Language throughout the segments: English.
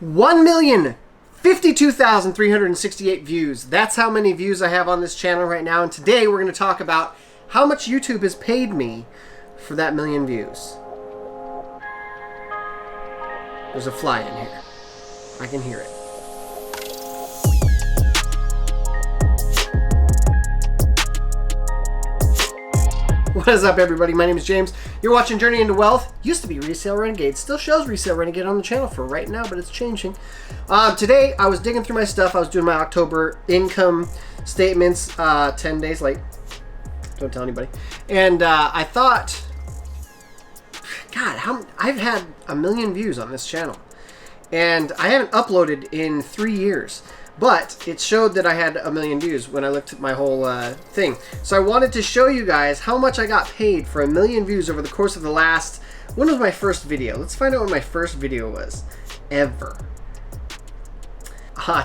1,052,368 views. That's how many views I have on this channel right now. And today we're going to talk about how much YouTube has paid me for that million views. There's a fly in here. I can hear it. What is up, everybody? My name is James. You're watching Journey into Wealth. Used to be Resale Renegade. Still shows Resale Renegade on the channel for right now, but it's changing. Today, I was digging through my stuff. I was doing my October income statements 10 days late. Don't tell anybody. And I thought, God, I've had 1 million views on this channel. And I haven't uploaded in 3 years. But it showed that I had 1 million views when I looked at my whole thing. So I wanted to show you guys how much I got paid for 1 million views over the course of the last... When was my first video? Let's find out when my first video was. Ever.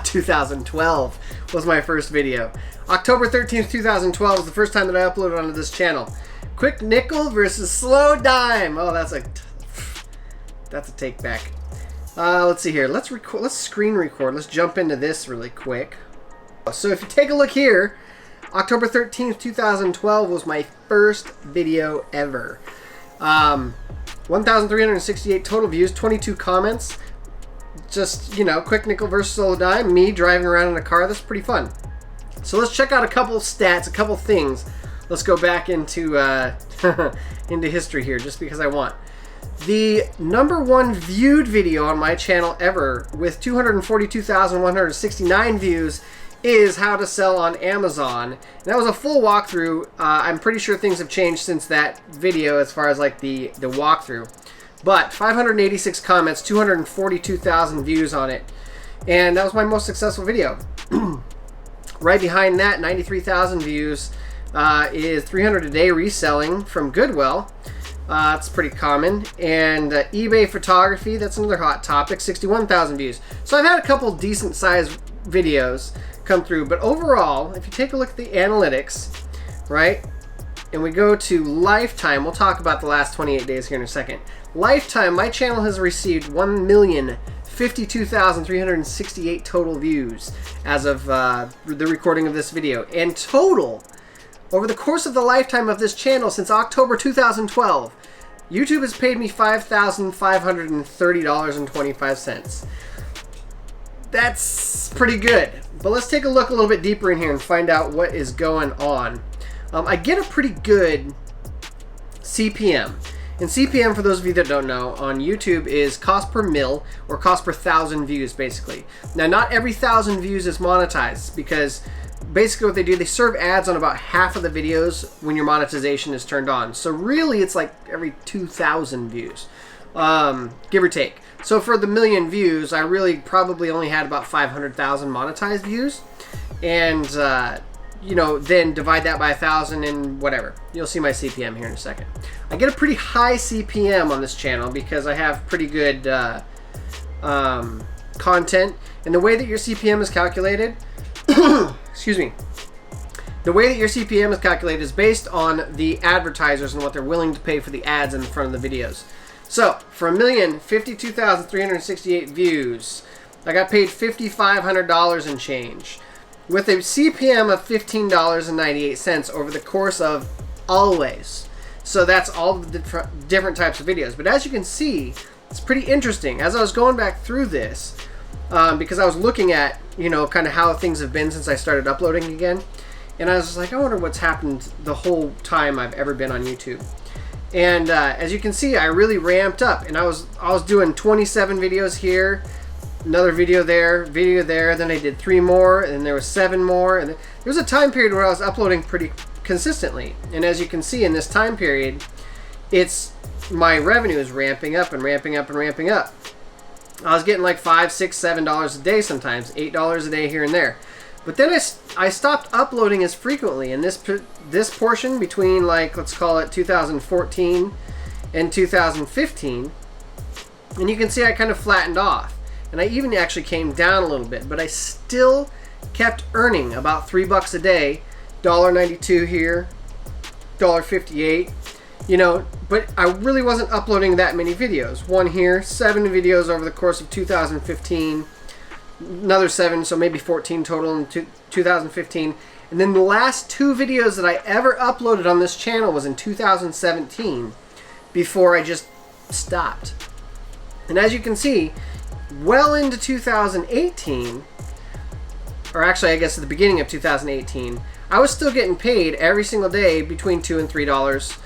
2012 was my first video. October 13th, 2012 was the first time that I uploaded onto this channel. Quick nickel versus slow dime. Oh, that's a take back. Let's see here. Let's screen record. Let's jump into this really quick. So if you take a look here, October 13th, 2012 was my first video ever. 1,368 total views, 22 comments. Just, you know, quick nickel versus slow dime. Me driving around in a car. That's pretty fun. So let's check out a couple stats, a couple things. Let's go back into into history here, just because I want. The #1 viewed video on my channel ever, with 242,169 views, is how to sell on Amazon. And that was a full walkthrough. I'm pretty sure things have changed since that video as far as like the walkthrough. But 586 comments, 242,000 views on it. And that was my most successful video. Right behind that, 93,000 views, is 300 a day reselling from Goodwill. It's pretty common. And eBay photography, that's another hot topic, 61,000 views. So I've had a couple decent sized videos come through, but overall, if you take a look at the analytics, right, and we go to lifetime, we'll talk about the last 28 days here in a second. Lifetime, my channel has received 1,052,368 total views as of the recording of this video. And total, over the course of the lifetime of this channel since October 2012, YouTube has paid me $5,530.25. That's pretty good. But let's take a look a little bit deeper in here and find out what is going on. I get a pretty good CPM. And CPM, for those of you that don't know, on YouTube is cost per mil, or cost per 1,000 views, basically. Now, not every 1,000 views is monetized, because basically what they do, they serve ads on about half of the videos when your monetization is turned on. So really, it's like every 2,000 views, give or take. So for the 1 million views, I really probably only had about 500,000 monetized views. And, you know, then divide that by 1,000 and whatever. You'll see my CPM here in a second. I get a pretty high CPM on this channel because I have pretty good content. And the way that your CPM is calculated... excuse me. The way that your CPM is calculated is based on the advertisers and what they're willing to pay for the ads in front of the videos. So, for 1,052,368 views, I got paid $5,500 and change, with a CPM of $15.98 over the course of always. So that's all the different types of videos. But as you can see, it's pretty interesting. As I was going back through this, because I was looking at, you know, kind of how things have been since I started uploading again. And I was just like, I wonder what's happened the whole time I've ever been on YouTube. And as you can see, I really ramped up. And I was doing 27 videos here, another video there, then I did 3 more, and then there was 7 more. And there was a time period where I was uploading pretty consistently. And as you can see in this time period, my revenue is ramping up and ramping up and ramping up. I was getting like $5, $6, $7 a day sometimes, $8 a day here and there. But then I stopped uploading as frequently, and this portion between, like, let's call it 2014 and 2015, and you can see I kind of flattened off. And I even actually came down a little bit, but I still kept earning about $3 a day, $1.92 here, $1.58. You know, but I really wasn't uploading that many videos. One here, 7 videos over the course of 2015, another 7, so maybe 14 total in 2015. And then the last 2 videos that I ever uploaded on this channel was in 2017, before I just stopped. And as you can see, well into 2018, or actually I guess at the beginning of 2018, I was still getting paid every single day between $2 and $3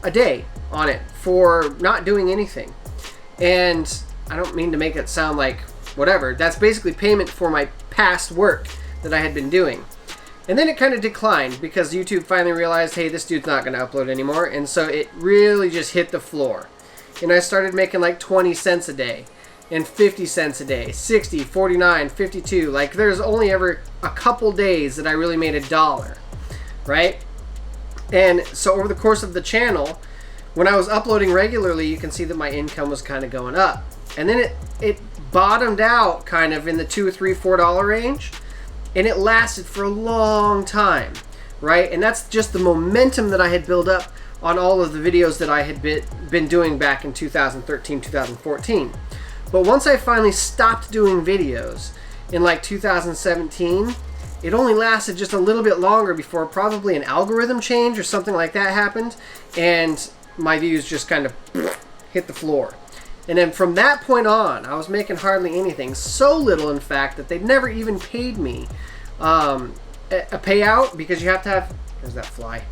a day on it for not doing anything. And I don't mean to make it sound like whatever. That's basically payment for my past work that I had been doing. And then it kind of declined because YouTube finally realized, hey, this dude's not going to upload anymore. And so it really just hit the floor. And I started making like 20 cents a day and 50 cents a day, 60, 49, 52. Like there's only ever a couple days that I really made $1, right? And so over the course of the channel, when I was uploading regularly, you can see that my income was kind of going up. And then it bottomed out kind of in the $2, $3, $4 range. And it lasted for a long time, right? And that's just the momentum that I had built up on all of the videos that I had been doing back in 2013, 2014. But once I finally stopped doing videos in like 2017, it only lasted just a little bit longer before probably an algorithm change or something like that happened, and my views just kind of hit the floor. And then from that point on, I was making hardly anything. So little, in fact, that they never even paid me a payout, because you have to have, there's that fly.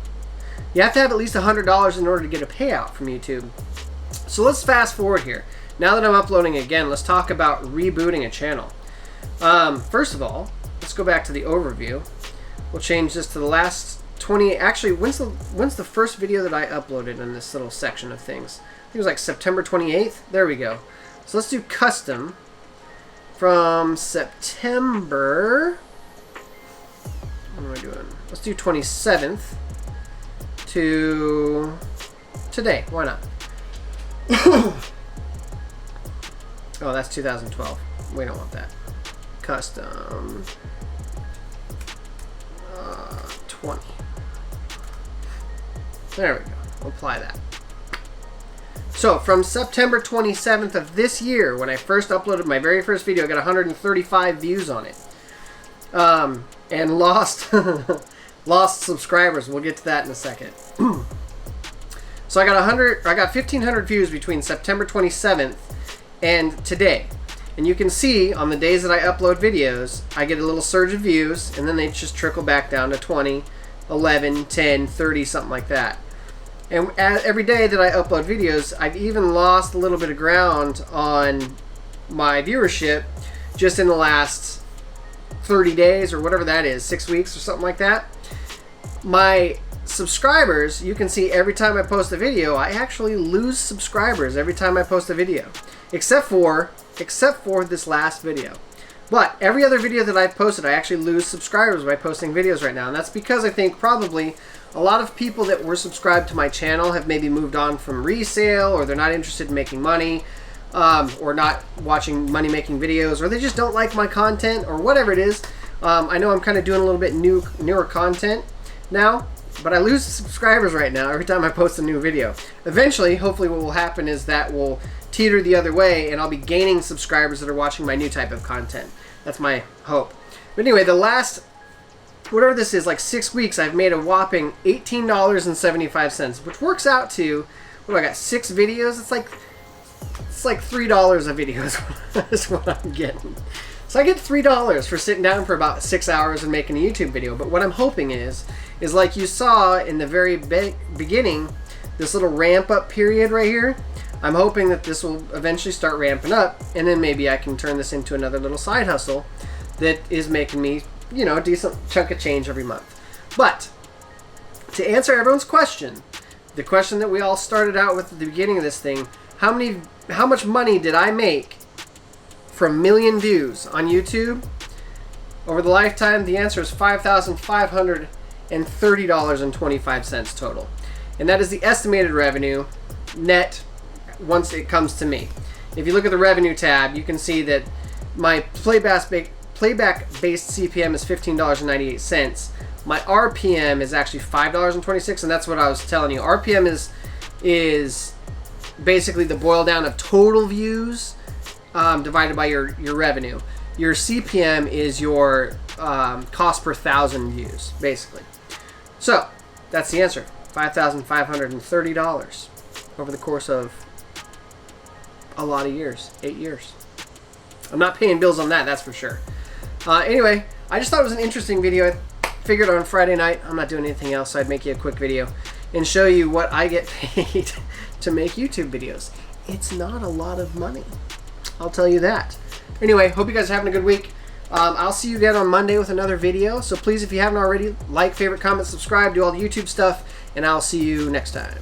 You have to have at least $100 in order to get a payout from YouTube. So let's fast forward here. Now that I'm uploading again, let's talk about rebooting a channel. First of all, let's go back to the overview. We'll change this to the last 20. Actually, when's the first video that I uploaded in this little section of things? I think it was like September 28th. There we go. So let's do custom from September. What am I doing? Let's do 27th to today. Why not? Oh, that's 2012. We don't want that. Custom 20. There we go. We'll apply that. So from September 27th of this year, when I first uploaded my very first video, I got 135 views on it, and lost lost subscribers. We'll get to that in a second. So I got 1,500 views between September 27th and today. And you can see on the days that I upload videos, I get a little surge of views, and then they just trickle back down to 20, 11, 10, 30, something like that. And every day that I upload videos, I've even lost a little bit of ground on my viewership just in the last 30 days or whatever that is, 6 weeks or something like that. My subscribers, you can see every time I post a video, I actually lose subscribers every time I post a video, except for this last video. But every other video that I've posted, I actually lose subscribers by posting videos right now. And that's because I think probably a lot of people that were subscribed to my channel have maybe moved on from resale, or they're not interested in making money, or not watching money-making videos, or they just don't like my content, or whatever it is. I know I'm kind of doing a little bit newer content now, but I lose subscribers right now every time I post a new video. Eventually, hopefully what will happen is that will teeter the other way, and I'll be gaining subscribers that are watching my new type of content. That's my hope. But anyway, the last, whatever this is, like 6 weeks, I've made a whopping $18.75, which works out to, what do I got, 6 videos? It's like $3 a video is what I'm getting. So I get $3 for sitting down for about 6 hours and making a YouTube video. But what I'm hoping is like you saw in the very beginning, this little ramp up period right here, I'm hoping that this will eventually start ramping up, and then maybe I can turn this into another little side hustle that is making me, you know, a decent chunk of change every month. But to answer everyone's question, the question that we all started out with at the beginning of this thing, how much money did I make from 1 million views on YouTube over the lifetime? The answer is $5,530.25 total. And that is the estimated revenue net once it comes to me. If you look at the revenue tab, you can see that my playback-based CPM is $15.98. My RPM is actually $5.26, and that's what I was telling you. RPM is basically the boil down of total views divided by your revenue. Your CPM is your cost per thousand views, basically. So that's the answer. $5,530 over the course of a lot of years, 8 years. I'm not paying bills on that, that's for sure. Anyway, I just thought it was an interesting video. I figured on Friday night, I'm not doing anything else, so I'd make you a quick video and show you what I get paid to make YouTube videos. It's not a lot of money, I'll tell you that. Anyway, hope you guys are having a good week. I'll see you again on Monday with another video. So please, if you haven't already, like, favorite, comment, subscribe, do all the YouTube stuff, and I'll see you next time.